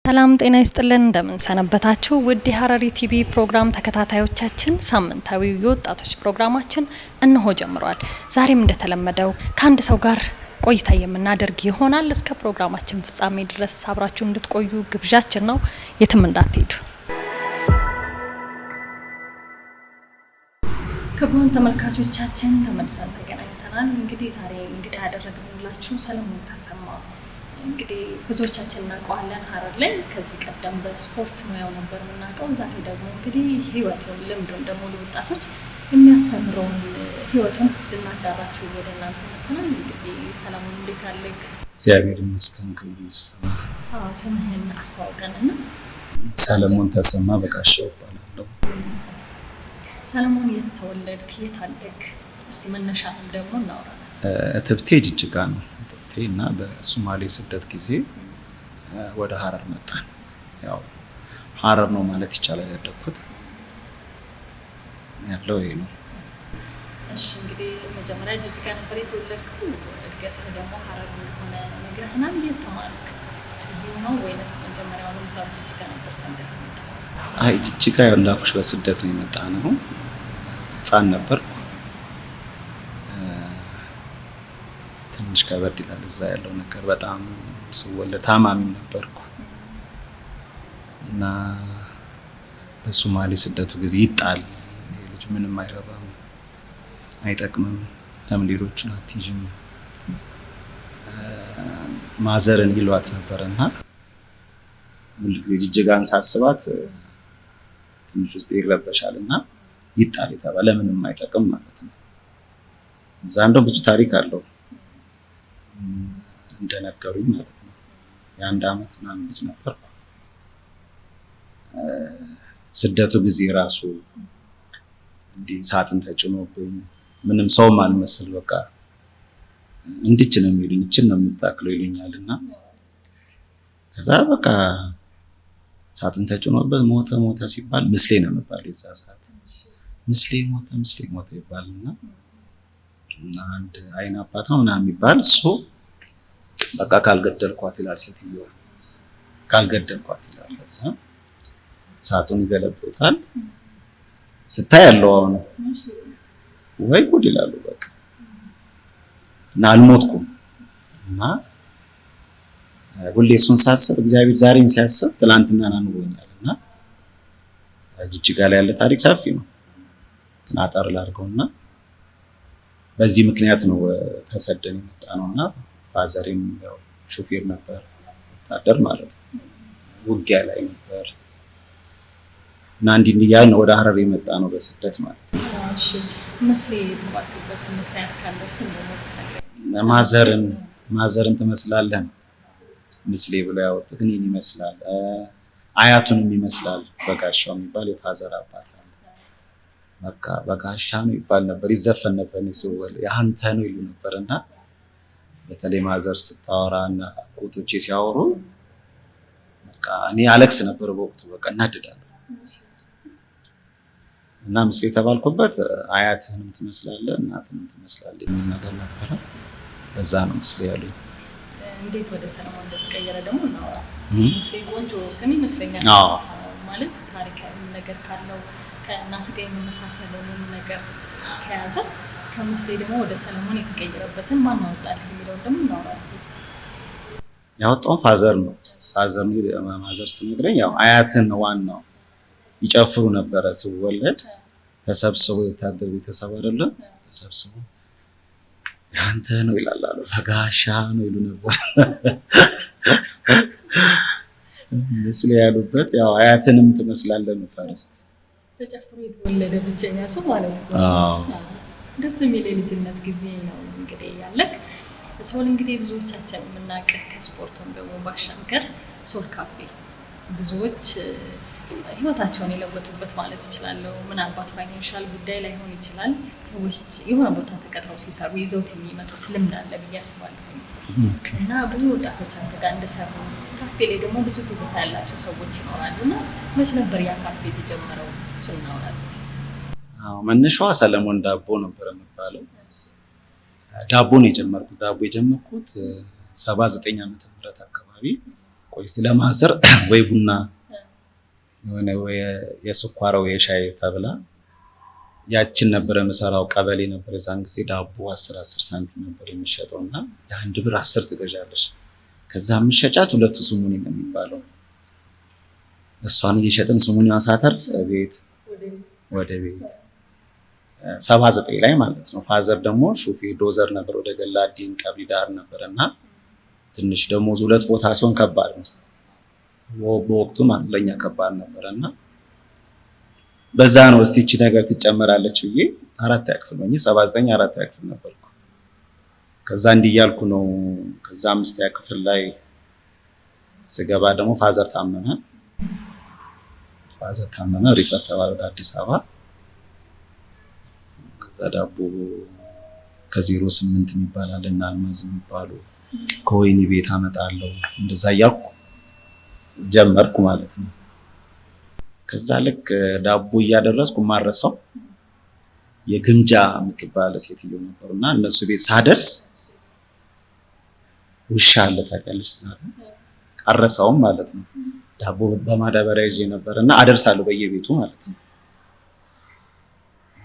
ሰላም ጤና ይስጥልን እንደምን ሰነበታችሁ ውድ የሐረሪ ቲቪ ፕሮግራም ተከታታዮቻችን ሳምንታዊው የወጣቶች ፕሮግራማችን እነሆ ጀምሯል። ዛሬም እንደተለመደው ከአንድ ሰው ጋር ቆይታ የምናደርግ ይሆናል። እስከ ፕሮግራማችን ፍጻሜ ድረስ አብራችሁ እንድትቆዩ ግብዣችን ነው። የትም እንዳትሄዱ። ክቡራን ተመልካቾቻችን ተመልሰን ተገናኝተናል። እንግዲህ ዛሬ እንግዲህ ያደረግንላችሁ ሰለሞን ተሰማ እንግዲህ ብዙዎቻችን እናውቀዋለን ሐረር ላይ ከዚህ ቀደም በስፖርት ሙያው ነበር የምናውቀው። ዛሬ ደግሞ እንግዲህ ህይወቱን ልምዱን ደግሞ ለወጣቶች የሚያስተምረውን ህይወቱን ልናጋራችሁ ወደ እናንተ መጥተናል። እንግዲህ ሰለሞን እንዴት አለክ? እግዚአብሔር ይመስገን ክብሩ ይስፋ። ስምህን አስተዋውቀንና። ሰለሞን ተሰማ በጋሻው እባላለሁ። ሰለሞን የት ተወለድክ? የት አደግክ? እስቲ መነሻህን ደግሞ እናውራ። እትብቴ ጅጅጋ ነው እና በሶማሌ ስደት ጊዜ ወደ ሐረር መጣን። ያው ሐረር ነው ማለት ይቻላል ያደግኩት ያለው ይሄ ነው። እሺ እንግዲህ መጀመሪያ ጅጅጋ ነበር የተወለድከው፣ እድገትህ ደግሞ ሐረር ሆነ ነግረህናል። የት ተማርክ? እዚሁ ነው ወይንስ መጀመሪያውንም እዛው ጅጅጋ ነበር ተምረህ? አይ ጅጅጋ ያላኩሽ በስደት ነው የመጣ ነው። ህፃን ነበርኩ። ትንሽ ከበድ ይላል እዛ ያለው ነገር። በጣም ስወለድ ታማሚ ነበርኩ እና በሶማሌ ስደቱ ጊዜ ይጣል ልጅ ምንም አይረባም አይጠቅምም፣ ለምን ሌሎቹን አትይዥም ማዘርን ይሏት ነበርና ሁሉ ጊዜ ጅጅጋን ሳስባት ትንሽ ውስጥ ይረበሻልና ይጣል የተባለ ምንም አይጠቅም ማለት ነው። እዛ እንደው ብዙ ታሪክ አለው እንደነገሩኝ ማለት ነው። የአንድ አመት ምናምን ልጅ ነበርኩ። ስደቱ ጊዜ ራሱ እንዲህ ሳጥን ተጭኖብኝ ምንም ሰውም አልመስል በቃ እንድች ነው የሚሉኝ፣ እችን ነው የምታክለው ይሉኛልና ከዛ በቃ ሳጥን ተጭኖበት ሞተ ሲባል ምስሌ ነው የሚባለው። የዛ ሰዓት ምስሌ ሞተ ይባልና እና አንድ አይን አባት ነው ምናምን የሚባል እሱ በቃ ካልገደልኳት ይላል ሴትዮዋ፣ ካልገደልኳት ይላል። ከዛ ሳጡን ይገለብጡታል። ስታይ ያለው አሁን ወይ ጉድ ይላሉ በቃ እና አልሞትኩም። እና ሁሌ እሱን ሳስብ እግዚአብሔር ዛሬን ሲያስብ ትላንትናን አኑሮኛል። እና ጅጅጋ ላይ ያለ ታሪክ ሰፊ ነው ግን አጠር ላድርገውና በዚህ ምክንያት ነው ተሰደን የመጣ ነውና ፋዘሬም ያው ሹፌር ነበር፣ ወታደር ማለት ነው፣ ውጊያ ላይ ነበር እና እንዲህ እያልን ወደ ሐረር የመጣ ነው በስደት ማለት ነው። እሺ ምስሌ የተባልክበት ምክንያት ካለው እሱ እንደሆነ ማዘርን ትመስላለህ ምስሌ ብሎ ያወጡት እኔን ይመስላል፣ አያቱንም ይመስላል። በጋሻው የሚባል የፋዘር አባት በቃ በጋሻ ነው ይባል ነበር፣ ይዘፈን ነበር። ሲወል ያንተ ነው ይሉ ነበርና በተለይ ማዘር ስታወራና ቁጦቼ ሲያወሩ በቃ እኔ አለክስ ነበር በወቅቱ በቃ እናድዳለሁ። እና ምስሌ የተባልኩበት አያትህንም ትመስላለህ እናትህንም ትመስላለህ የሚል ነገር ነበረ። በዛ ነው ምስሌ ያሉኝ። እንዴት ወደ ሰለሞን እንደተቀየረ ደግሞ እናወራ። ምስሌ ቆንጆ ስም ይመስለኛል። ማለት ታሪካዊ ነገር ካለው ከእናት ጋር የመመሳሰለውን ነገር ከያዘ ከምስሌ ደግሞ ወደ ሰለሞን የተቀየረበትን ማን አወጣልህ የሚለውን ደግሞ እናውራ እስኪ። ያወጣውን ፋዘር ነው። ማዘር ስትነግረኝ ያው አያትን ዋናው ይጨፍሩ ነበረ ስወለድ ተሰብስበው የወታደር ቤተሰብ አይደለም ተሰብስበው ያንተ ነው ይላሉ፣ በጋሻ ነው ይሉ ነበር። ምስሌ ያሉበት ያው አያትንም ትመስላለህ ነው ፈርስት ተጨፍሮ የተወለደ ብቸኛ ሰው ማለት ነው። ደስ የሚል የልጅነት ጊዜ ነው እንግዲህ ያለክ። ሶል እንግዲህ ብዙዎቻችን የምናውቅህ ከስፖርቱም ደግሞ ባሻገር ሶል ካፌ ብዙዎች ህይወታቸውን የለወጡበት ማለት ይችላሉ። ምናልባት ፋይናንሻል ጉዳይ ላይ ሆን ይችላል። ሰዎች የሆነ ቦታ ተቀጥረው ሲሰሩ ይዘውት የሚመጡት ልምድ አለ ብዬ አስባለሁ እና ብዙ ወጣቶች አንተ ጋር እንደሰሩ ካፌ ላይ ደግሞ ብዙ ትዝታ ያላቸው ሰዎች ይኖራሉ እና መች ነበር ያ ካፌ የተጀመረው? እሱን ነው ራስ መነሻዋ ሰለሞን ዳቦ ነበር የሚባለው። ዳቦ ነው የጀመርኩት 79 ዓመተ ምህረት አካባቢ ቆይ እስቲ ለማዘር ወይ ቡና የሆነ ወይ የስኳር ወይ የሻይ ተብላ ያችን ነበር የምሰራው። ቀበሌ ነበር የዛን ጊዜ ዳቦ 10 ሳንቲም ነበር የሚሸጠውና የአንድ ብር 10 ትገዣለሽ። ከዛ የምትሸጫት 2 ስሙኒ ነው የሚባለው። እሷን እየሸጥን ስሙኒዋን ሳተርፍ ቤት ወደ ቤት 79 ላይ ማለት ነው። ፋዘር ደግሞ ሹፌር ዶዘር ነበር ወደ ገላዲን ቀብሪ ዳር ነበርና ትንሽ ደሞዝ 2 ቦታ ሲሆን ከባድ ነው። በወቅቱ ማለት ለኛ ከባድ ነበርና በዛ ነው እስቲ እቺ ነገር ትጨመራለች ብዬ 4ኛ ክፍል ሆኜ 79 4ኛ ክፍል ነበርኩ። ከዛ እንዲያልኩ ነው። ከዛ 5ኛ ክፍል ላይ ስገባ ደግሞ ፋዘር ታመመ። ሪፈር ተባለ ወደ አዲስ አበባ። ከዛ ዳቦ ከ08 የሚባል እና አልማዝ የሚባሉ ከወይኒ ቤት አመጣለሁ። እንደዛ ያልኩ ጀመርኩ ማለት ነው። ከዛ ልክ ዳቦ እያደረስኩ ማረሳው የግምጃ የምትባል ሴትዮ ነበርና እነሱ ቤት ሳደርስ ውሻ አለ ታውቂያለሽ? አረሳውም ማለት ነው። ዳቦ በማዳበሪያ ይዤ ነበርና አደርሳለሁ በየቤቱ ማለት ነው።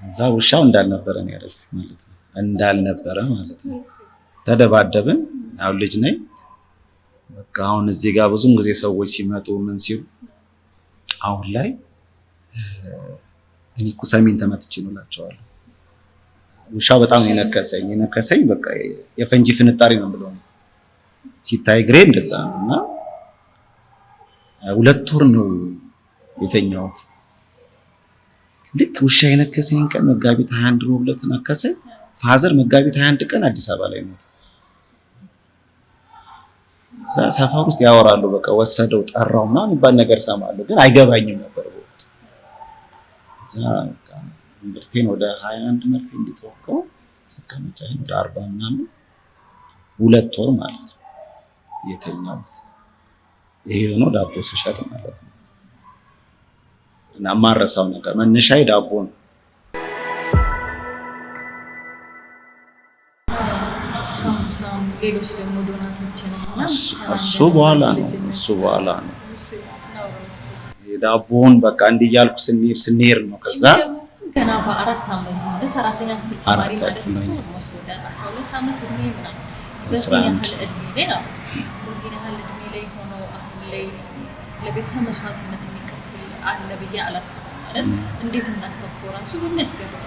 እዛ ውሻው እንዳልነበረ ነው ያደረኩት ማለት ነው። እንዳልነበረ ማለት ነው። ተደባደብን። ያው ልጅ ነኝ። በቃ አሁን እዚህ ጋር ብዙም ጊዜ ሰዎች ሲመጡ ምን ሲሉ አሁን ላይ እኔ እኮ ሰሜን ተመትቼ ነው እላቸዋለሁ። ውሻው በጣም የነከሰኝ በቃ የፈንጂ ፍንጣሪ ነው ብለው ሲታይ ግሬ እንደዛ ነውና 2 ወር ነው የተኛሁት። ልክ ውሻ የነከሰኝ ቀን መጋቢት 21 ነው ብለት ነከሰኝ። ፋዘር መጋቢት 21 ቀን አዲስ አበባ ላይ ሞተ። እዛ ሰፈር ውስጥ ያወራሉ። በቃ ወሰደው ጠራው ምናምን የሚባል ነገር ሰማለሁ፣ ግን አይገባኝም ነበር ወቅቱ። እዛ ምርቴን ወደ 21 መርፌ እንዲተወቀው ከመቻኝ ወደ 40 ምናምን 2 ወር ማለት ነው የተኛሁት። ይሄ ሆኖ ዳቦ ስሸጥ ማለት ነው። እና ማረሳው ነገር መነሻዬ ዳቦ ነው። ሌሎች ደግሞ ዶናቶችን እሱ በኋላ ነው የዳቦውን በቃ እንዲያልኩ ስንሄድ ነው። ከዛ ገና በ4 ዓመት ማለት 4ኛ ክፍል ተማሪ ማለት ነው። 12 ዓመት እድሜ ምናምን በዚህ ያህል እድሜ ላይ ሆኖ አሁን ላይ ለቤተሰብ መስዋዕትነት የሚከፍል አለ ብዬ አላስብም። ማለት እንዴት እንዳሰብከው ራሱ በሚያስገርም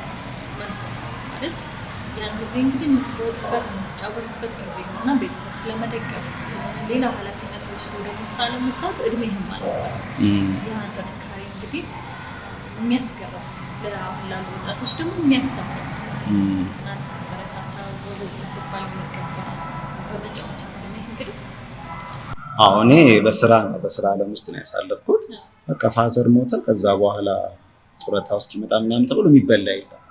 መልኩ ማለት ያን ጊዜ እንግዲህ የምትሮጥበት የምትጫወትበት ጊዜ ነውና ቤተሰብ ስለመደገፍ ሌላ ኃላፊነት ወስዶ ደግሞ ስራ ለመስራት እድሜህም ማለት ነው። ያ ጥንካሬ እንግዲህ የሚያስገርም ለአሁን ላሉ ወጣቶች ደግሞ የሚያስተምር እናንተ ተበረታታ ወደዚህ ልትባል የሚገባ በመጫወቻ እንግዲህ እኔ በስራ ዓለም ውስጥ ነው ያሳለፍኩት። በቃ ፋዘር ሞተ። ከዛ በኋላ ጡረታው እስኪመጣ ምናምን ተብሎ የሚበላ የለም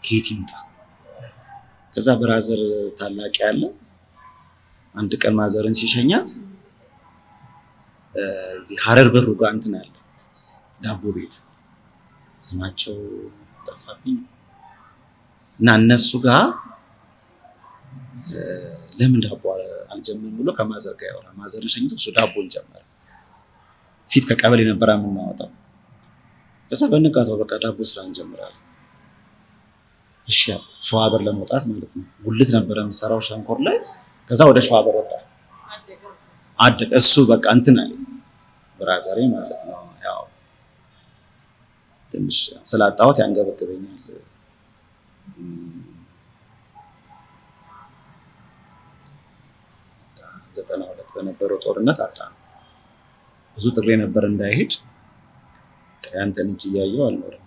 ከየት ይምጣ። ከዛ ብራዘር ታላቅ ያለ አንድ ቀን ማዘርን ሲሸኛት እዚህ ሐረር በሩ ጋር እንትን አለ ዳቦ ቤት ስማቸው ጠፋብኝ እና እነሱ ጋር ለምን ዳቦ አልጀመርም ብሎ ከማዘር ጋር ያወራ። ማዘርን ሸኝቶ እሱ ዳቦን ጀመረ። ፊት ከቀበሌ ነበር የምናወጣው። ከዛ በንጋታው በቃ ዳቦ ስራ እንጀምራለን። እሺ ሸዋበር ለመውጣት ማለት ነው። ጉልት ነበር የምሰራው ሸንኮር ላይ። ከዛ ወደ ሸዋበር ወጣ አደቀ። እሱ በቃ እንትን አለ ብራዘሬ ማለት ነው። ያው ትንሽ ስላጣሁት ያንገበግበኛል። 92 በነበረው ጦርነት አጣ። ብዙ ጥሬ ነበር እንዳይሄድ ያንተን እጅ እያየሁ አልኖርም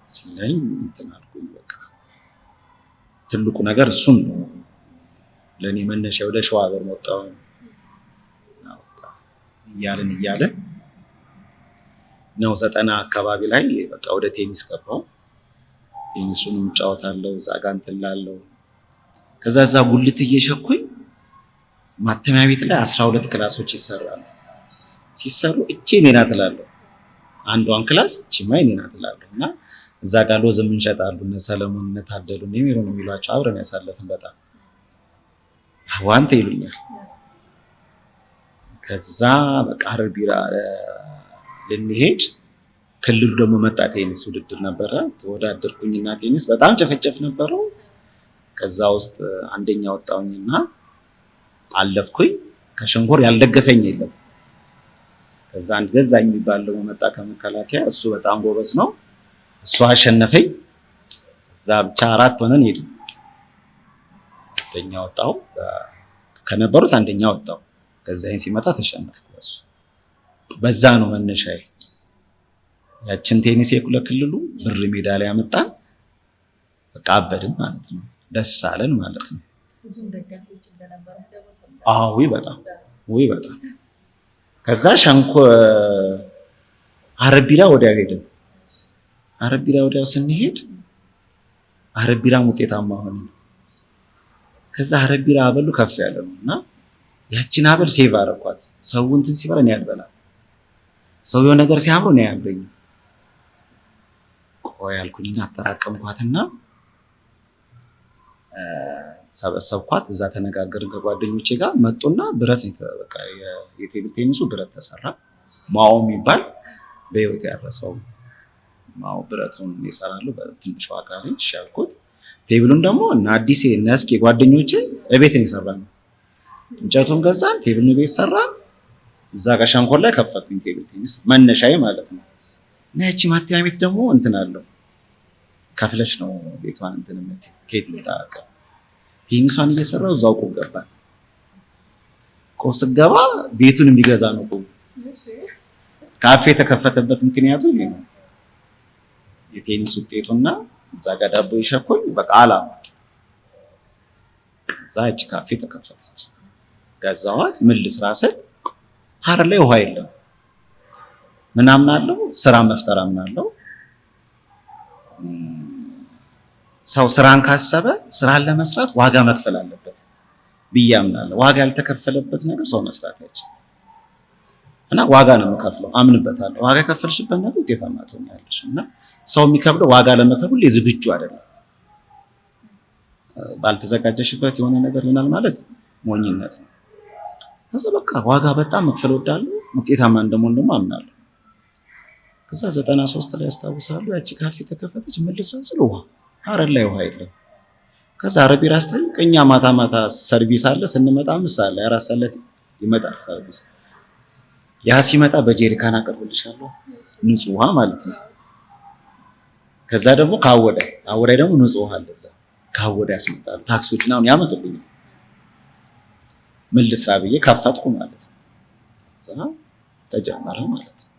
ሲለኝ እንትን አልኩኝ። በቃ ትልቁ ነገር እሱም ነው ለኔ መነሻ። ወደ ሸዋበር ወጣሁ እያለን ነው 90 አካባቢ ላይ በቃ ወደ ቴኒስ ገባሁ። ቴኒሱን እጫወታለሁ፣ እዛ ጋር እንትን እላለሁ። ከዛ እዛ ጉልት እየሸኩኝ ማተሚያ ቤት ላይ 12 ክላሶች ይሰራሉ። ሲሰሩ እቺ እኔ ናት እላለሁ፣ አንዷን ክላስ እቺማ እኔ ናት እላለሁ። እና እዛ ጋር ሎዝ እንሸጣሉ። እነ ሰለሞን እነ ታደሉ እነ ሚሮን የሚሏቸው አብረን ያሳለፍን በጣም ዋንተ ይሉኛል። ከዛ በቃ ሐረር ቢራ ልንሄድ ክልሉ ደግሞ መጣ። ቴኒስ ውድድር ነበረ። ተወዳደርኩኝና ቴኒስ በጣም ጨፈጨፍ ነበረው። ከዛ ውስጥ አንደኛ ወጣሁኝና አለፍኩኝ። ከሸንኮር ያልደገፈኝ የለም። ከዛ አንድ ገዛኝ የሚባል ደግሞ መጣ ከመከላከያ። እሱ በጣም ጎበዝ ነው። እሱ አሸነፈኝ። ከዛ ብቻ 4 ሆነን ሄድን። አንደኛ ወጣሁ። ከነበሩት አንደኛ ወጣሁ። ከዛኝ ሲመጣ ተሸነፍኩ። እሱ በዛ ነው መነሻዬ። ያችን ቴኒስ የክልሉ ብር ሜዳሊያ መጣን። በቃ አበድን ማለት ነው። ደስ አለን ማለት ነው። ብዙም ደጋፊዎች እንደነበረ አዎ በጣም ከዛ ሐረር ቢራ ወዲያው ሄድን። ሐረር ቢራ ወዲያው ስንሄድ ሐረር ቢራም ውጤታማ ሆነ። ከዛ ሐረር ቢራ አበሉ ከፍ ያለ ነውና ያችን አበል ሴቭ አደረኳት። ሰው እንትን ሲበላ እኔ አልበላም። ሰው የሆነ ነገር ሲያምረው እኔ አያምረኝም። ቆይ አልኩኝና አጠራቀምኳትና ሰበሰብኳት። እዛ ተነጋገርን ከጓደኞቼ ጋር መጡና ብረት በቃ የቴብል ቴኒሱ ብረት ተሰራ። ማኦ የሚባል በህይወት ያረሰው ማኦ ብረቱን ይሰራሉ በትንሽ ዋጋ ላይ ሻልኩት። ቴብሉን ደግሞ እና አዲስ ነስኪ ጓደኞቼ እቤት ነው የሰራነው። እንጨቱን ገዛን፣ ቴብሉን ቤት ሰራን። እዛ ጋር ሸንኮር ላይ ከፈትኩኝ ቴብል ቴኒስ መነሻዬ ማለት ነው። እና ያቺ ማቲያ ቤት ደግሞ እንትን አለው ከፍለች ነው ቤቷን እንትን የምትይ ኬት ልታቀ ቴኒሷን እየሰራው እዛው ቁብ ገባን። ቁብ ስገባ ቤቱን የሚገዛ ነው ቁብ። ካፌ የተከፈተበት ምክንያቱ ይሄ ነው። የቴኒስ ውጤቱና እዛ ጋር ዳቦ ይሸኮኝ በቃ አላማ እዛ እቺ ካፌ ተከፈተች። ገዛዋት። ምን ልስራ ስል ሐረር ላይ ውሃ የለም ምናምን አለው። ስራ መፍጠር አምናለሁ። ሰው ስራን ካሰበ ስራን ለመስራት ዋጋ መክፈል አለበት ብዬ አምናለሁ። ዋጋ ያልተከፈለበት ነገር ሰው መስራት አይችልም። እና ዋጋ ነው የምከፍለው አምንበታለሁ። ዋጋ ከፈልሽበት ነገር ውጤታማ ትሆኛለሽ። እና ሰው የሚከፍለው ዋጋ ለመክፈል ዝግጁ አይደለም። ባልተዘጋጀሽበት የሆነ ነገር ይሆናል ማለት ሞኝነት ነው። ከዛ በቃ ዋጋ በጣም መክፈል ወዳለሁ፣ ውጤታማ እንደምሆን ደግሞ አምናለሁ። ከዛ 93 ላይ አስታውሳለሁ ያቺ ካፌ ተከፈተች። መልሰን ስለ ውሃ ሐረር ላይ ውሃ የለም። ከዛ ሐረር ቢራ አስጠይቀኛ ማታ ሰርቪስ አለ። ስንመጣ ምሳሌ 4 ሰዓት ይመጣል ሰርቪስ። ያ ሲመጣ በጄሪካን አቀርብልሻለሁ ንጹህ ውሃ ማለት ነው። ከዛ ደግሞ ካወዳይ ደግሞ ንጹህ ውሃ አለ። እዛ ካወዳይ ያስመጣሉ። ታክሲዎችና አሁን ያመጡልኝ። ምን ልስራ ብዬ ከፈትኩ ማለት ነው። ከዛ ተጀመረ ማለት ነው።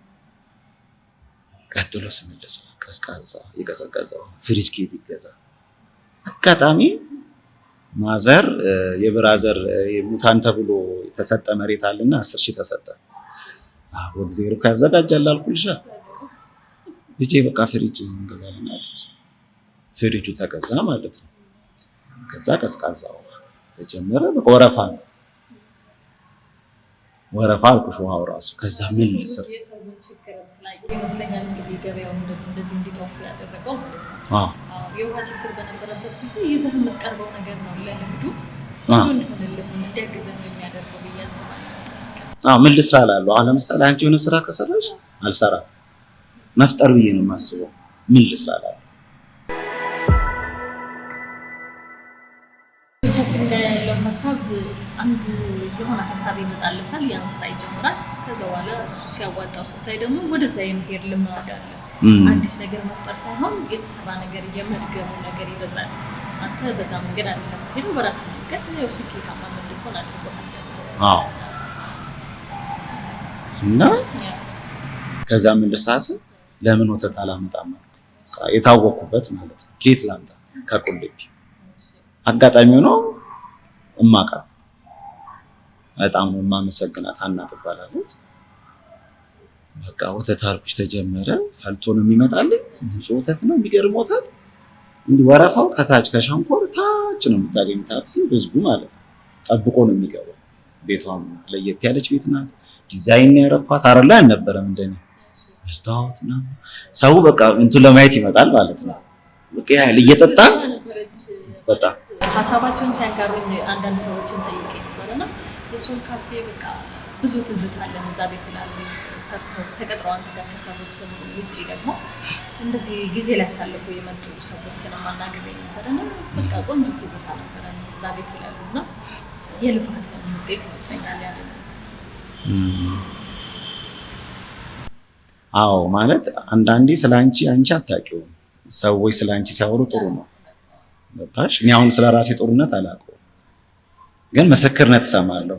ቀጥሎ ስምን ልስራ ቀዝቃዛ የቀዘቀዘ ፍሪጅ ኬት ይገዛ። አጋጣሚ ማዘር የብራዘር ሙታን ተብሎ የተሰጠ መሬት አለና 10,000 ተሰጠ። ወግዜሩ ካዘጋጃል አልኩልሽ ልጄ በቃ ፍሪጅ እንገዛለን አለች። ፍሪጁ ተገዛ ማለት ነው። ከዛ ቀዝቃዛው ተጀመረ። ወረፋ ነው ወረፋ አልኩሽ ውሃው ራሱ። ከዛ ምን ልስር ይመስለኛል እንግዲህ ገበያው እንደዚህ እንዲጠፋ ያደረገው ማለት ነው። የውሃ ችግር በነበረበት ጊዜ ይዘህ የምትቀርበው ነገር ነው ለንግዱ ብዙ እንደሆነልህ እንዲያግዘን የሚያደርገው ብዬ አስባለሁ። ምን ልስራ እላለሁ። አሁን ለምሳሌ አንቺ የሆነ ስራ ከሰራሽ አልሰራም መፍጠር ብዬ ነው የማስበው። ምን ልስራ እላለሁ። ቻችን ላይ ያለው ሀሳብ አንዱ የሆነ ሀሳብ ይመጣልታል፣ ያን ስራ ይጀምራል። ከዛ በኋላ እሱ ሲያዋጣው ስታይ ደግሞ ወደዛ የመሄድ ልማድ አለ። አዲስ ነገር መፍጠር ሳይሆን የተሰራ ነገር የመድገሙ ነገር ይበዛል። አንተ በዛ መንገድ አይደለም ትሄዱ በራስ መንገድ ያው ስኬታማ እንድትሆን አድርጎሃል። እና ከዛ ምን ልሳስ ለምን ወተት አላመጣም የታወቅኩበት ማለት ነው። ኬት ላምጣ ከቁልቢ አጋጣሚ ሆኖ እማቃ በጣም ነው የማመሰግናት። አና ትባላለች። በቃ ወተት አልኩሽ ተጀመረ። ፈልቶ ነው የሚመጣልኝ። ንጹህ ወተት ነው፣ የሚገርም ወተት። እንዲህ ወረፋው ከታች ከሸንኮር ታች ነው የምታገኙ። ታክሲ ህዝቡ ማለት ነው ጠብቆ ነው የሚገባው። ቤቷም ለየት ያለች ቤት ናት። ዲዛይን ያረኳት ሐረር ላይ አልነበረም እንደኔ መስታወት ነው። ሰው በቃ እንትን ለማየት ይመጣል ማለት ነው። በቃ ያህል እየጠጣ በጣም ሀሳባቸውን ሲያጋሩኝ አንዳንድ ሰዎችን ጠይቄ ነበርና የሶል ካፌ በቃ ብዙ ትዝታ አለ እዛ ቤት ላሉ ሰርተው ተቀጥረው አንተ ጋር ከሰሩት ውጪ ደግሞ እንደዚህ ጊዜ ሊያሳልፉ የመጡ ሰዎችን ማናገር ነበርና በቃ ቆንጆ ትዝታ ነበር እዛ ቤት ላሉና የልፋት ውጤት ይመስለኛል ያለው። አዎ ማለት አንዳንዴ ስላንቺ አንቺ አታውቂውም፣ ሰዎች ስላንቺ ሲያወሩ ጥሩ ነው ገባሽ? እኔ አሁን ስለራሴ ጥሩነት አላውቀውም፣ ግን ምስክርነት እሰማለሁ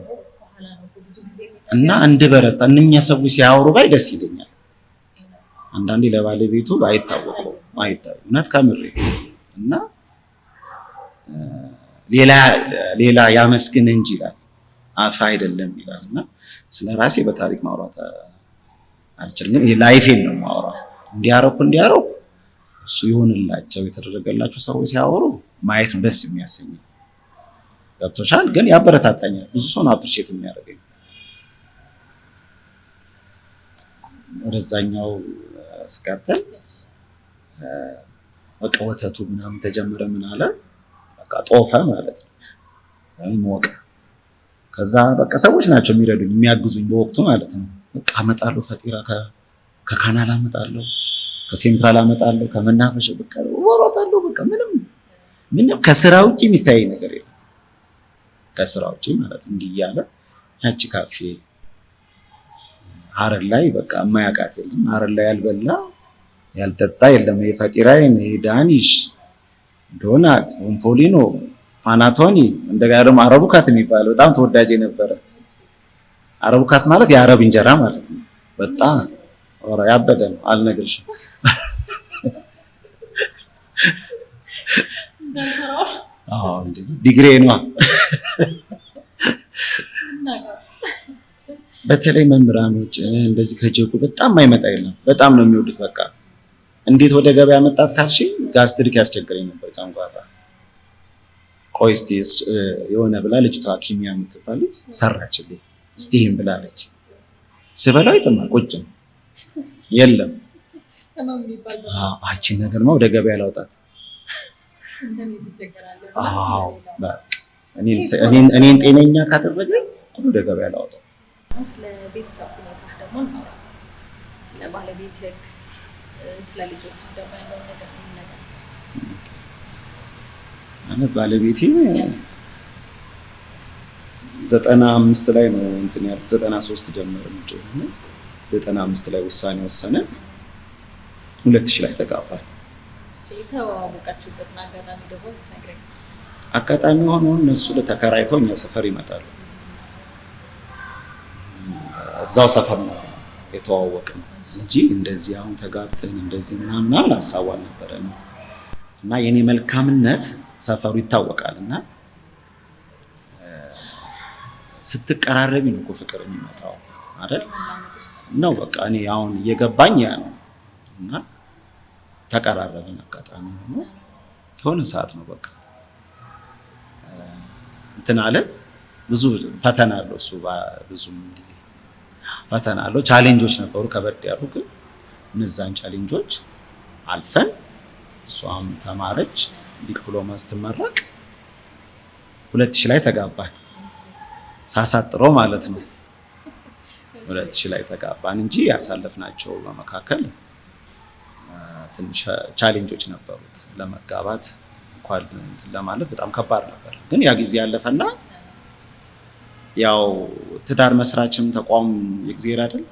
እና እንድበረታ እነኛ ሰዎች ሲያወሩ ባይ ደስ ይለኛል። አንዳንዴ ለባለቤቱ አይታወቀው እውነት ከምሬ እና ሌላ ያመስግን እንጂ ይላል አፍ አይደለም ይላል እና ስለራሴ በታሪክ ማውራት አልችልም፣ ግን ላይፌን ነው ማውራት። እንዲያረኩ እሱ ይሆንላቸው የተደረገላቸው ሰዎች ሲያወሩ ማየት ነው ደስ የሚያሰኝ። ገብቶሻል? ግን ያበረታታኛል። ብዙ ሰው ነው አፕሪሼት የሚያደርገኝ። ወደዛኛው ስቀጥል በቃ ወተቱ ምናምን ተጀመረ። ምን አለ በቃ ጦፈ ማለት ነው ሞቀ። ከዛ በቃ ሰዎች ናቸው የሚረዱኝ የሚያግዙኝ በወቅቱ ማለት ነው። በቃ አመጣለሁ ፈጢራ ከካናል አመጣለሁ፣ ከሴንትራል አመጣለሁ፣ ከመናፈሻ በቃ ወሮታለሁ። በቃ ምንም ከስራ ውጪ የሚታይ ነገር የለም። ከስራ ውጪ ማለት እንዲህ እያለ ያቺ ካፌ ሀረር ላይ በቃ የማያውቃት የለም። ሀረር ላይ ያልበላ ያልጠጣ የለም። የፈጢራይን የዳኒሽ ዶናት፣ ፖምፖሊኖ፣ ፓናቶኒ እንደገና ደግሞ አረቡካት የሚባለው በጣም ተወዳጅ የነበረ አረቡካት ማለት የአረብ እንጀራ ማለት ነው። በጣም ያበደ ነው አልነግርሽም። ዲግሪ ነው። በተለይ መምህራኖች እንደዚህ ከጀጉ በጣም አይመጣ የለም። በጣም ነው የሚወዱት። በቃ እንዴት ወደ ገበያ መጣት ካልሽኝ ጋስትሪክ ያስቸግረኝ ነበር ጨንጓራ። ቆይ እስቲ የሆነ ብላ ልጅቷ ኪሚያ የምትባል ሰራችልኝ። እስቲ ይሄን ብላለች። ስበላው ይተማል ቁጭ የለም። አቺ ነገርማ ወደ ገበያ ላውጣት። እኔን ጤነኛ ካደረገ ወደ ገበያ ላውጣው። ስለ ቤተሰብ ሁኔታ ደግሞ እናውራ። ስለ ባለቤትህ፣ ስለ ልጆች ደግሞ ያለው ነገር ማለት ባለቤቴ 95 ላይ ነው እንትን ያልኩት 93 ጀመረ እንጂ 95 ላይ ውሳኔ ወሰነ። 2000 ላይ ተጋባን። የተዋወቃችሁበትን አጋጣሚ ደግሞ ብትነግረኝ። አጋጣሚ ሆኖ እነሱ ለተከራይተው እኛ ሰፈር ይመጣሉ። እዛው ሰፈር ነው የተዋወቅነው እንጂ እንደዚህ አሁን ተጋብተን እንደዚህ ምናምን ሀሳቡ አልነበረንም። እና የኔ መልካምነት ሰፈሩ ይታወቃልና ስትቀራረቢ ነው እኮ ፍቅር የሚመጣው አይደል? ነው በቃ እኔ አሁን እየገባኝ ያ ነው። እና ተቀራረብን። አጋጣሚ ሆኖ የሆነ ሰዓት ነው በቃ እንትን አለ። ብዙ ፈተና አለው እሱ ብዙም እንዲህ ፈተና አለው። ቻሌንጆች ነበሩ ከበድ ያሉ፣ ግን እነዛን ቻሌንጆች አልፈን እሷም ተማረች፣ ዲፕሎማ ስትመረቅ 2000 ላይ ተጋባን። ሳሳጥረው ማለት ነው 2000 ላይ ተጋባን እንጂ ያሳለፍናቸው በመካከል ትንሽ ቻሌንጆች ነበሩት። ለመጋባት እንኳን እንትን ለማለት በጣም ከባድ ነበር። ግን ያ ጊዜ ያለፈና ያው ትዳር መስራችም ተቋም የእግዚአብሔር አይደል?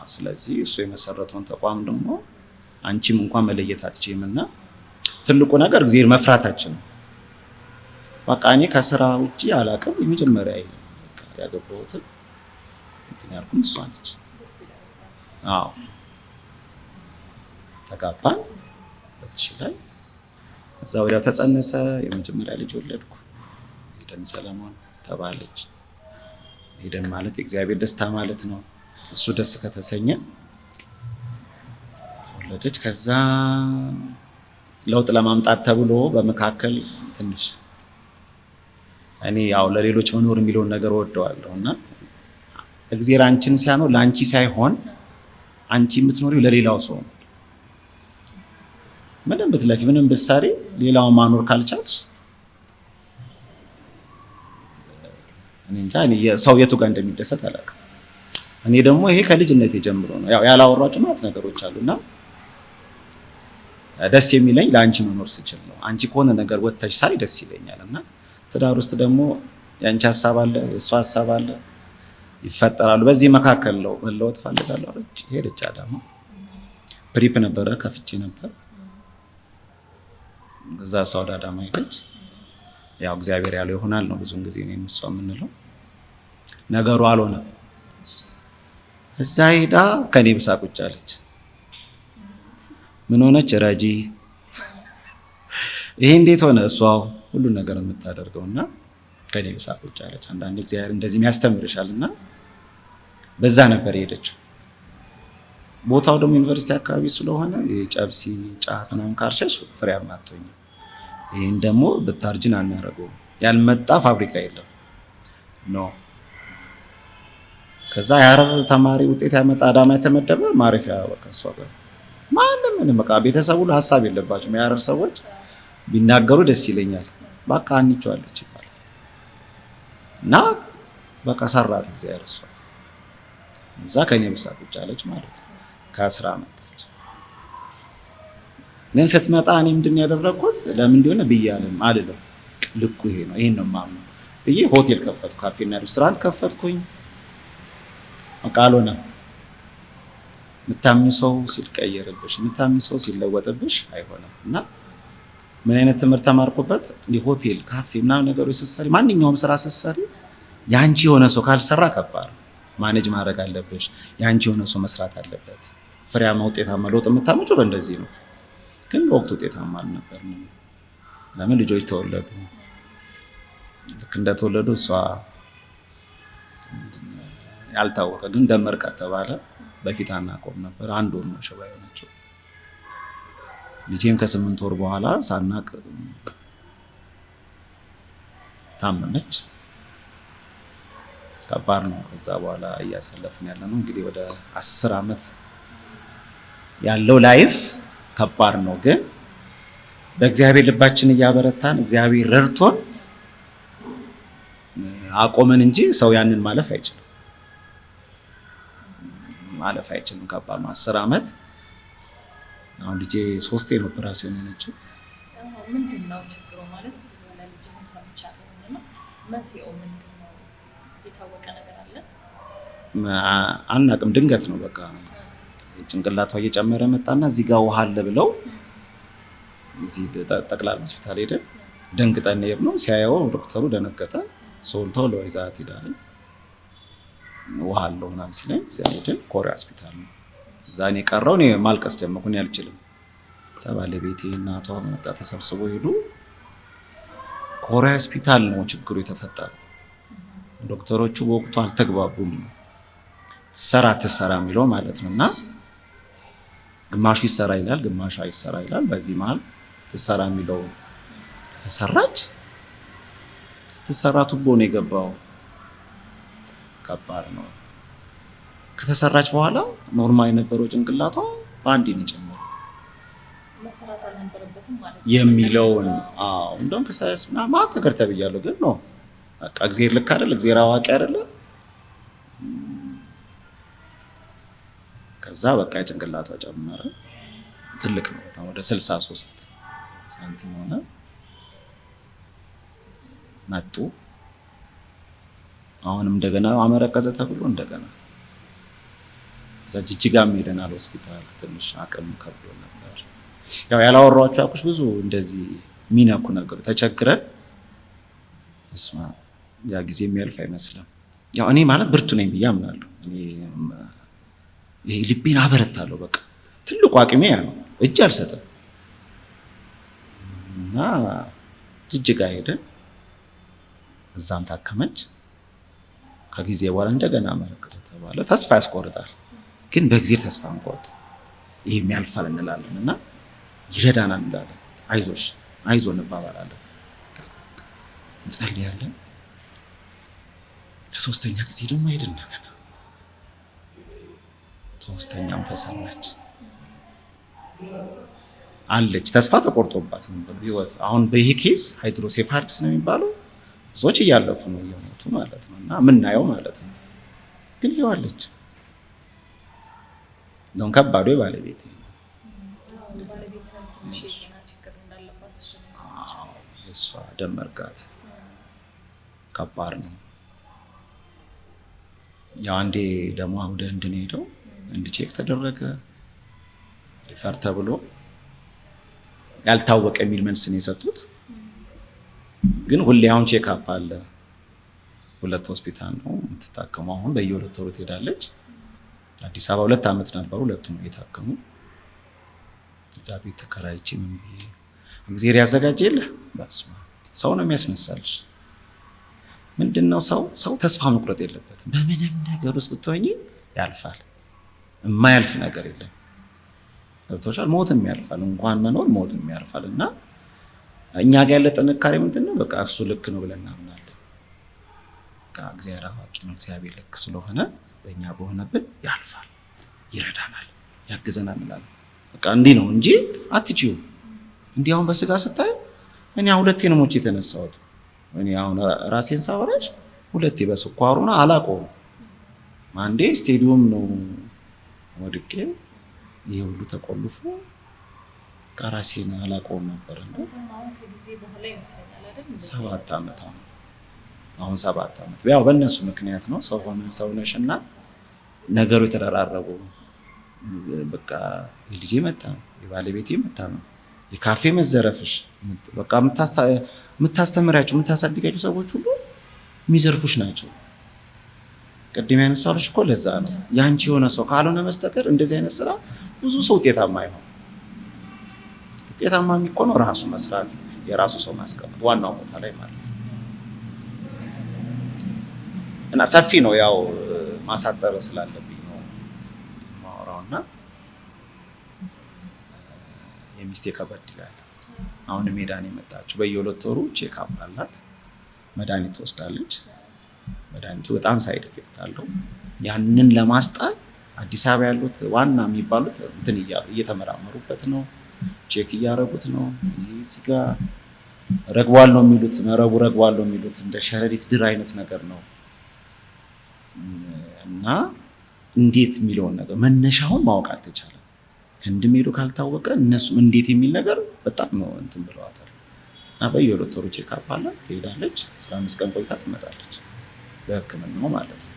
ስለዚህ እሱ የመሰረተውን ተቋም ደግሞ አንቺም እንኳን መለየት አትችይምና ትልቁ ነገር እግዚአብሔር መፍራታችን ነው። በቃ እኔ ከስራ ውጪ አላውቅም። የመጀመሪያ ያገባሁት እንትን ያልኩት እሷ ነች። አዎ ተጋባን 2000 ላይ። እዛ ወዲያው ተጸነሰ። የመጀመሪያ ልጅ ወለድኩ። ሄደን ሰለሞን ተባለች። ሄደን ማለት የእግዚአብሔር ደስታ ማለት ነው። እሱ ደስ ከተሰኘ ተወለደች። ከዛ ለውጥ ለማምጣት ተብሎ በመካከል ትንሽ እኔ ያው ለሌሎች መኖር የሚለውን ነገር ወደዋለሁና እግዚአብሔር አንቺን ሲያኖር ለአንቺ ሳይሆን አንቺ የምትኖሪው ለሌላው ሰው ነው። ምንም ብትለፊ ምንም ብትሰሪ ሌላው ማኖር ካልቻልሽ እኔ እንጃ ሰው የቱ ጋር እንደሚደሰት አላውቅም። እኔ ደግሞ ይሄ ከልጅነት ጀምሮ ነው ያው ያላወራችሁ ማለት ነገሮች አሉና ደስ የሚለኝ ለአንቺ መኖር ስችል ነው። አንቺ ከሆነ ነገር ወጥተሽ ሳይ ደስ ይለኛልና ትዳር ውስጥ ደግሞ ያንቺ ሐሳብ አለ የሷ ሐሳብ አለ ይፈጠራሉ። በዚህ መካከል ነው መለወጥ ፈልጋለሁ አለች። ሄደች አዳማ ፕሪፕ ነበረ ከፍቼ ነበር እዛ ሳውዲ አዳማ ሄደች። ያው እግዚአብሔር ያለው ይሆናል ነው ብዙን ጊዜ ነው እሷ የምንለው ነገሩ አልሆነም። እዛ ሄዳ ከኔ ብሳ ቁጭ አለች። ምን ሆነች? ረጂ ይሄ እንዴት ሆነ? እሷ ሁሉ ነገር የምታደርገውና ከኔ ብሳ ቁጭ አለች። አንዳንድ እግዚአብሔር እንደዚህ ያስተምርሻልና በዛ ነበር የሄደችው። ቦታው ደግሞ ዩኒቨርሲቲ አካባቢ ስለሆነ የጨብሲ ጫት ምናምን ካርሸሽ ፍሬያማ አትሆኝም። ይሄን ደግሞ ብታርጅን አናረገው ያልመጣ ፋብሪካ የለም ኖ። ከዛ የአረብ ተማሪ ውጤት ያመጣ አዳማ የተመደበ ማረፊያ በቃ እሷ ጋር ማንም ምንም በቃ ቤተሰቡ ሀሳብ የለባቸውም። የአረብ ሰዎች ቢናገሩ ደስ ይለኛል። በቃ አንቺዋለች ይባላል እና በቃ ሰራት እግዚአብሔር እሷ እዛ ከኔ ብሳ ቁጭ አለች ማለት ነው። ከስራ መጣች። ግን ስትመጣ እኔ ምንድን ያደረኩት ለምን እንደሆነ ብያለሁ አልልም። ልኩ ይሄ ነው ይሄን ነው ማምነው ብዬ ሆቴል ከፈትኩ፣ ካፌና ሬስቶራንት ከፈትኩኝ። በቃ አልሆነም። የምታምኚው ሰው ሲቀየርብሽ የምታምኚው ሰው ሲለወጥብሽ አይሆንም። እና ምን አይነት ትምህርት ተማርኩበት? ሆቴል ካፌ ምናምን ነገሮች ስትሰሪ ማንኛውም ስራ ስትሰሪ ያንቺ የሆነ ሰው ካልሰራ ከባድ ማኔጅ ማድረግ አለብሽ። ያንቺ የሆነ ሰው መስራት አለበት። ፍሬያማ ውጤታማ ለውጥ የምታመጪው በእንደዚህ ነው። ግን በወቅቱ ውጤታማ አልነበርንም። ለምን ልጆች ተወለዱ። ልክ እንደተወለዱ እሷ ያልታወቀ ግን ደመርቃት ተባለ። በፊት አናውቀውም ነበር። አንድ ወር ነው ሽባ የሆነችው። ልጄም ከ8 ወር በኋላ ሳናቅ ታመመች። ከባድ ነው። ከዛ በኋላ እያሳለፍን ያለ ነው እንግዲህ ወደ 10 ዓመት ያለው ላይፍ ከባድ ነው። ግን በእግዚአብሔር ልባችን እያበረታን እግዚአብሔር ረድቶን አቆመን እንጂ ሰው ያንን ማለፍ አይችልም። ከባድ ነው። 10 ዓመት አሁን ልጄ 3 ነው ኦፕራሲዮን የሆነችው። ምንድን ነው ችግሩ? ማለት ለልጅም ሰምቻለሁ እና መንስኤው ምንድን ነው? የታወቀ ነገር አለ? አናውቅም። ድንገት ነው በቃ ጭንቅላቷ እየጨመረ መጣና እዚህ ጋር ውሃ አለ ብለው እዚህ ጠቅላላ ሆስፒታል ሄደን ደንግጠን ነው። ሲያየው ዶክተሩ ደነገጠ። ሶልቶ ለይዛት ሄዳለኝ ውሃ አለው ምናምን ሲለኝ እዚያ ሄደን ኮሪያ ሆስፒታል ነው። እዛ እኔ ቀረው። እኔ ማልቀስ ጀመርኩ። እኔ አልችልም። ባለቤቴ እናቷ መጣ ተሰብስቦ ሄዱ። ኮሪያ ሆስፒታል ነው ችግሩ የተፈጠረው። ዶክተሮቹ በወቅቱ አልተግባቡም። ትሰራ የሚለው ማለት ነውና ግማሹ ይሰራ ይላል፣ ግማሹ አይሰራ ይላል። በዚህ መሀል ትሰራ የሚለው ተሰራች። ስትሰራ ቱቦ ነው የገባው። ከባድ ነው። ከተሰራች በኋላ ኖርማል የነበረው ጭንቅላቷ በአንድ ነው የጨመረው መሰራት አልነበረበትም ማለት ነው የሚለውን እንደውም ከሳይንስ ምናምን ነገር ተብያለሁ። ግን ነው በቃ እግዚአብሔር ልክ አይደል? እግዚአብሔር አዋቂ አይደለ? ከዛ በቃ የጭንቅላቷ ጨመረ። ትልቅ ነው በጣም ወደ 63 ሳንቲም ሆነ። መጡ። አሁንም እንደገና አመረቀዘ ተብሎ እንደገና ጅጅጋም ሄደናል ሆስፒታል። ትንሽ አቅም ከብዶ ነበር። ያው ያላወራኋቸው አኩሽ ብዙ እንደዚህ ሚነኩ ነገር ተቸግረን እስማ ያ ጊዜ የሚያልፍ አይመስልም። ያው እኔ ማለት ብርቱ ነኝ ብዬ አምናለሁ። ይሄ ልቤን አበረታለሁ። በቃ ትልቁ አቅሜ ያ ነው። እጅ አልሰጥም እና ጅጅጋ ሄደን እዛም ታከመች። ከጊዜ በኋላ እንደገና አመረቀዘ ተባለ። ተስፋ ያስቆርጣል። ግን በእግዚአብሔር ተስፋ አንቆርጥ። ይሄ የሚያልፋል እንላለን እና ይረዳናል እንላለን። አይዞሽ አይዞን እንባባላለን፣ እንጸልያለን። ለሶስተኛ ጊዜ ደግሞ ሄድን እንደገና። ሶስተኛም ተሰራች አለች። ተስፋ ተቆርጦባት ነበር ህይወት። አሁን በይሄ ኬዝ ሃይድሮሴፋሊስ ነው የሚባለው። ብዙዎች እያለፉ ነው እየሞቱ ማለት ነው እና ምናየው ማለት ነው። ግን ይዋለች እንደውም ከባዱ የባለቤቴ ነው። እሷ ደም መርጋት ከባድ ነው። ያው አንዴ ደግሞ ወደ ህንድ ነው ሄደው ህንድ ቼክ ተደረገ ሪፈር ተብሎ ያልታወቀ የሚል መልስ ነው የሰጡት። ግን ሁሌ አሁን ቼክ አፕ አለ። 2 ሆስፒታል ነው የምትታከመው። አሁን በየ2 ወሩ ትሄዳለች። አዲስ አበባ 2 ዓመት ነበሩ፣ ሁለቱም እየታከሙ እዛ ቤት ተከራይቼ ምን ብዬ እግዚአብሔር ያዘጋጀልህ በስመ አብ ሰው ነው የሚያስነሳልሽ። ምንድነው ሰው ተስፋ መቁረጥ የለበትም። በምንም ነገር ውስጥ ብትሆኚ ያልፋል። የማያልፍ ነገር የለም። ገብቶሻል? ሞትም ያልፋል፣ እንኳን መኖር ሞትም ያልፋል። እና እኛ ጋር ያለ ጥንካሬ ምንድነው? በቃ እሱ ልክ ነው ብለን እናምናለን። በቃ እግዚአብሔር አዋቂ ነው፣ እግዚአብሔር ልክ ስለሆነ በእኛ በሆነብን ያልፋል፣ ይረዳናል፣ ያግዘናል እንላለን። በቃ እንዲህ ነው እንጂ አትችዩ። እንዲህ አሁን በስጋ ስታይ እኔ 2 ነው ሞቼ የተነሳሁት። እኔ አሁን ራሴን ሳወራሽ 2 በስኳሩና አላቆም። አንዴ ስቴዲየም ነው ወድቄ ይሄ ሁሉ ተቆልፎ ራሴን አላቆም ነበር ነው። አሁን ከጊዜ በኋላ ይመስለኛል አይደል? 7 ዓመት አሁን 7 ዓመት ያው በእነሱ ምክንያት ነው። ሰው ነሽና ነገሩ የተደራረቡ በቃ የልጄ መታ ነው፣ የባለቤቴ መታ ነው፣ የካፌ መዘረፍሽ በቃ የምታስተምሪያቸው የምታሳድጋቸው ሰዎች ሁሉ የሚዘርፉሽ ናቸው። ቅድም ያነሳሁልሽ እኮ ለዛ ነው። ያንቺ የሆነ ሰው ካልሆነ በስተቀር እንደዚህ አይነት ስራ ብዙ ሰው ውጤታማ አይሆን። ውጤታማ የሚሆነው ራሱ መስራት፣ የራሱ ሰው ማስቀመጥ ዋናው ቦታ ላይ ማለት ነው። እና ሰፊ ነው ያው ማሳጠር ስላለብኝ ነው ማውራውና የሚስቴ ከበድ ይላል። አሁን ሜዳን የመጣችው በየ2 ወሩ ቼክ አፕ አላት። መድኃኒት ትወስዳለች። መድኃኒቱ በጣም ሳይድ ኢፌክት አለው። ያንን ለማስጣል አዲስ አበባ ያሉት ዋና የሚባሉት እንትን እየተመራመሩበት ነው፣ ቼክ እያደረጉት ነው። እዚህ ጋር ረግቧል ነው የሚሉት፣ መረቡ ረግቧል ነው የሚሉት። እንደ ሸረሪት ድር አይነት ነገር ነው እና እንዴት የሚለውን ነገር መነሻውን ማወቅ አልተቻለም። ህንድም ሄዶ ካልታወቀ እነሱም እንዴት የሚል ነገር በጣም ነው እንትን ብለዋታል። እና በየ2 ወሩ ቼክ አፕ አላት፣ ትሄዳለች። 15 ቀን ቆይታ ትመጣለች፣ በህክምናው ማለት ነው።